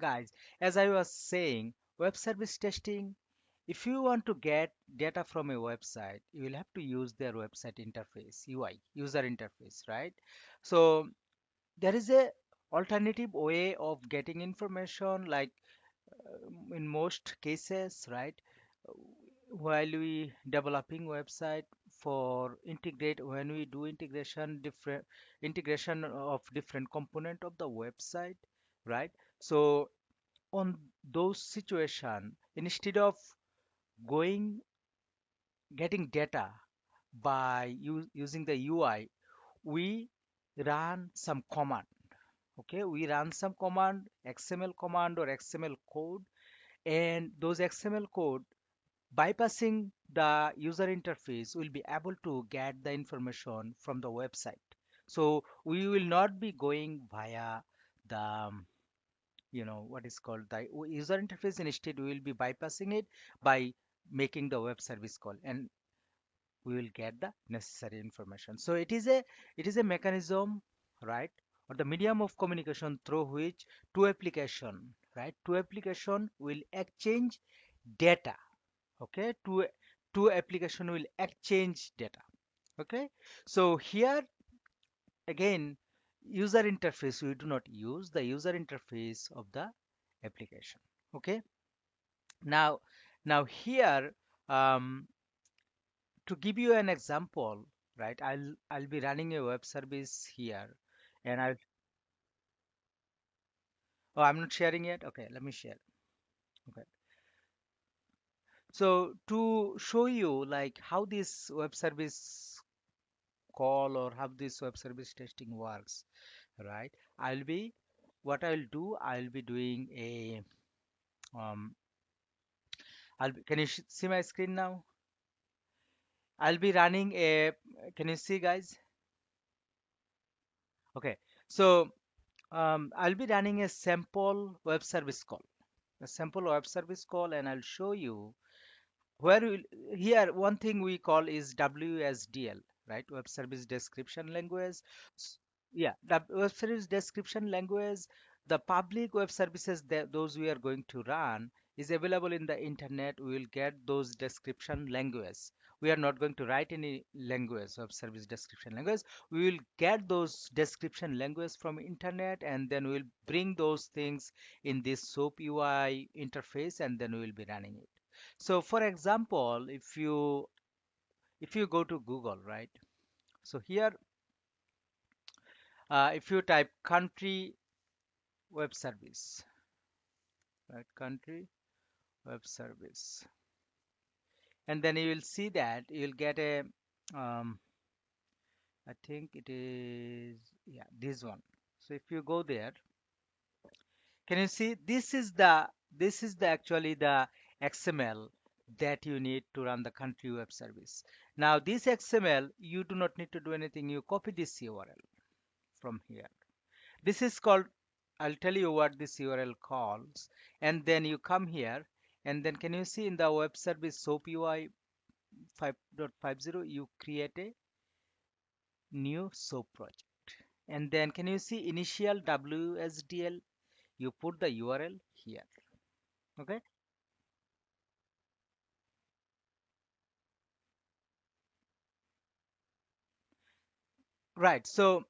Guys, as I was saying, web service testing, if you want to get data from a website, you will have to use their website interface, UI, user interface, right? So there is a alternative way of getting information, like in most cases, right? While we developing website for integrate, when we do integration of different component of the website, right? So on those situation, instead of going getting data by using the UI, we run some command. Okay, we run some command, XML command or XML code, and those XML code bypassing the user interface will be able to get the information from the website. So we will not be going via the what is called the user interface. Instead, we will be bypassing it by making the web service call, and we will get the necessary information. So it is a mechanism, right, or the medium of communication through which two application will exchange data. Okay, two application will exchange data. Okay, so here again, user interface, we do not use the user interface of the application. Okay, now here, um, to give you an example, right, I'll be running a web service here, and I'll oh, I'm not sharing yet. Okay, let me share. Okay, so to show you like how this web service call or how this web service testing works, right, I'll be what I'll do, I'll be doing a um can you see my screen now? I'll be running a, can you see guys? Okay, so I'll be running a sample web service call, and I'll show you where here one thing we call is WSDL, right? Web Service Description Language. Yeah, the web service description language, the public web services that those we are going to run is available in the internet. We will get those description language. We are not going to write any language, web service description language. We will get those description language from internet, and then we'll bring those things in this SOAP UI interface, and then we will be running it. So for example, if you go to Google, right? So here, if you type country web service, right, country web service, and then you will see that you'll get a, um, I think it is, yeah, this one. So if you go there, can you see this is the actually the XML that you need to run the country web service. Now this XML, you do not need to do anything. You copy this URL from here. This is called, I'll tell you what this URL calls, and then you come here, and then can you see in the web service SoapUI 5.50, you create a new SOAP project. And then can you see initial WSDL, you put the URL here. Okay, right. So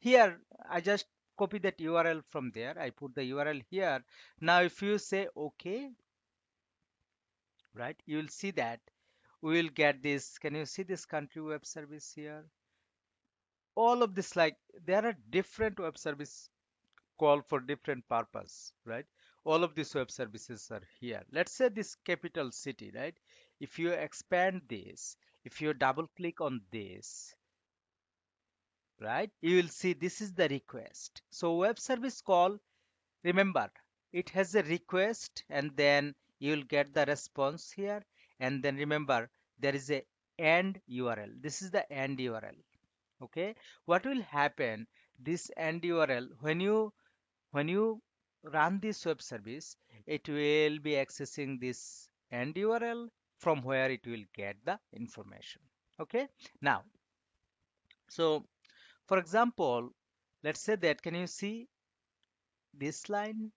here I just copy that URL from there. I put the URL here. Now if you say okay, right, you will see that we will get this. Can you see this country web service here? All of this, like, there are different web service call for different purpose, right? All of these web services are here. Let's say this capital city, right? If you expand this, if you double click on this, right, you will see this is the request. So web service call, remember, it has a request, and then you will get the response here. And then remember, there is a end URL. This is the end URL. Okay, what will happen, this end URL, when you run this web service, it will be accessing this end URL from where it will get the information. Okay, now, so for example, let's say that, can you see this line?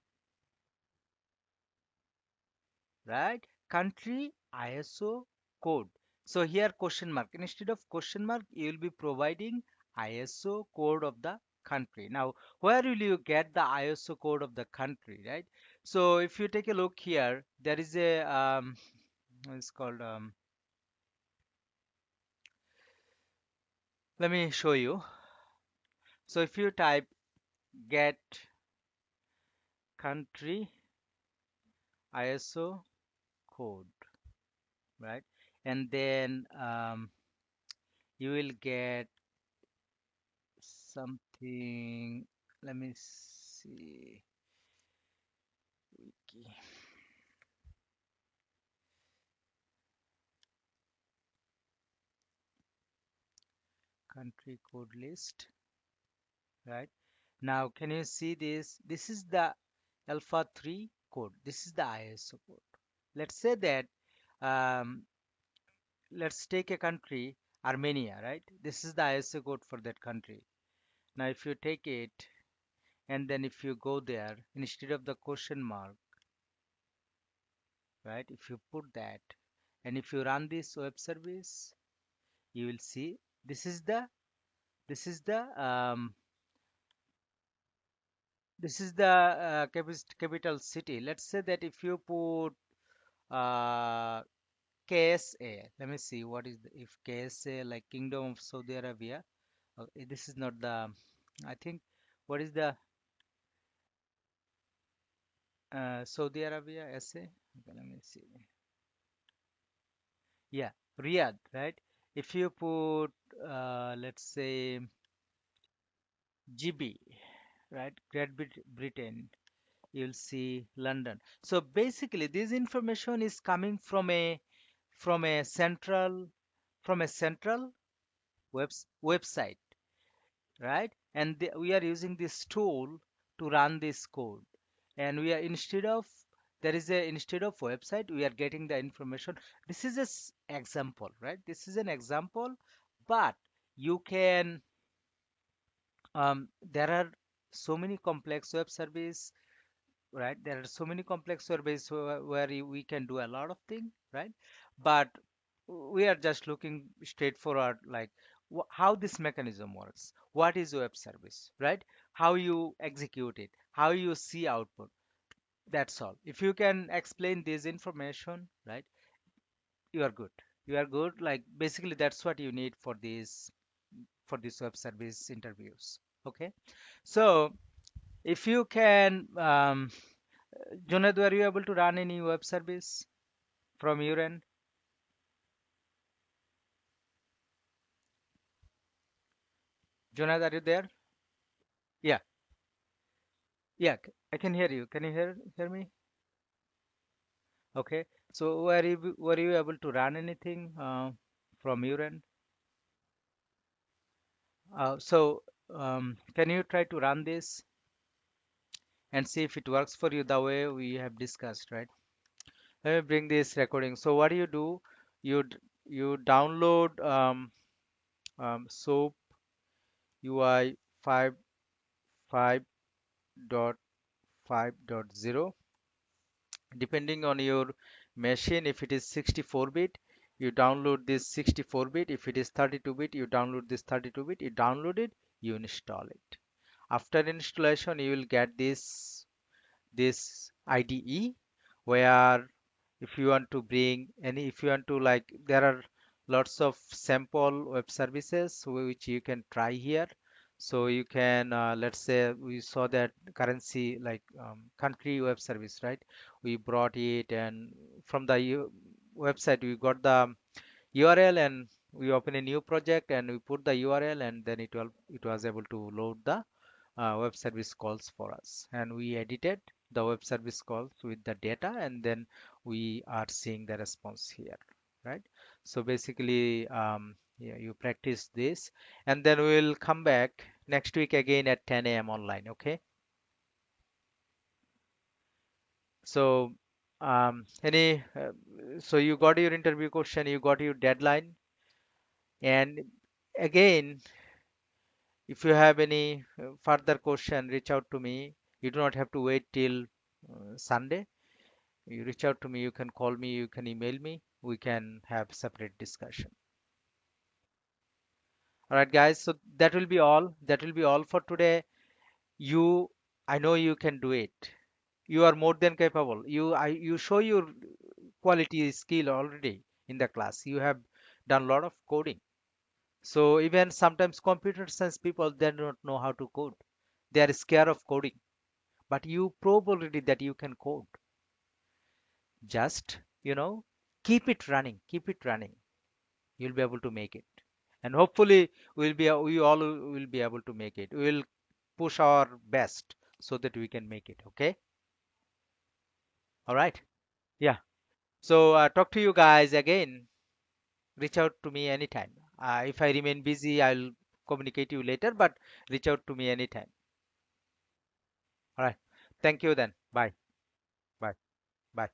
right? Country ISO code. So here question mark. Instead of question mark, you will be providing ISO code of the country. Now, where will you get the ISO code of the country, right? So if you take a look here, there is a it's called let me show you. So if you type get country ISO code, right? And then you will get something. Let me see. Wiki. Country code list, right? Now, can you see this? This is the Alpha 3 code. This is the ISO code. Let's say that, um, let's take a country, Armenia, right? This is the ISO code for that country. Now, if you take it and then if you go there, instead of the question mark, right? If you put that and if you run this web service, you will see this is the this is the this is the capital city. Let's say that if you put KSA, let me see what is if KSA like Kingdom of Saudi Arabia. This is not the, I think, what is the Saudi Arabia SA? Okay, let me see. Yeah, Riyadh, right? If you put, let's say, GB, right? Britain, you'll see London. So basically, this information is coming from a central from a central website, right? And we are using this tool to run this code. And we are instead of website, we are getting the information. This is example, right? This is an example, but you can there are so many complex web service, right? There are so many complex surveys where we can do a lot of things, right? But we are just looking straightforward, like how this mechanism works, what is web service, right? How you execute it, how you see output. That's all. If you can explain this information, right, you are good. You are good. Like basically, that's what you need for these web service interviews. Okay. So if you can, Junaid, were you able to run any web service from your end? Junaid, are you there? Yeah, yeah, I can hear you. Can you hear me? Okay. So were you able to run anything from your end? Can you try to run this and see if it works for you the way we have discussed, right? Let me bring this recording. So what do? You download SOAP UI 5.5.0. Depending on your machine, if it is 64-bit, you download this 64-bit. If it is 32-bit, you download this 32-bit. You download it, you install it. After installation, you will get this IDE, where if you want to bring any, if you want to, like, there are lots of sample web services which you can try here. So you can, let's say we saw that currency, like, country web service, right? We brought it, and from the website we got the URL, and we open a new project and we put the URL, and then it was able to load the web service calls for us, and we edited the web service calls with the data, and then we are seeing the response here, right? So basically, yeah, you practice this, and then we'll come back next week again at 10 a.m. online. Okay. So any so you got your interview question, you got your deadline, and again, if you have any further question, reach out to me. You do not have to wait till Sunday. You reach out to me, you can call me, you can email me, we can have separate discussion. All right, guys, so that will be all. That will be all for today. You, I know you can do it. You are more than capable. You show your quality skill already in the class. You have done a lot of coding. So even sometimes computer science people, they don't know how to code. They are scared of coding. But you prove already that you can code. Just, keep it running. Keep it running. You'll be able to make it. And hopefully we all will be able to make it. We will push our best so that we can make it. Okay. All right. Yeah. So talk to you guys again. Reach out to me anytime. If I remain busy, I'll communicate you later, but reach out to me anytime. All right. Thank you then. Bye. Bye. Bye.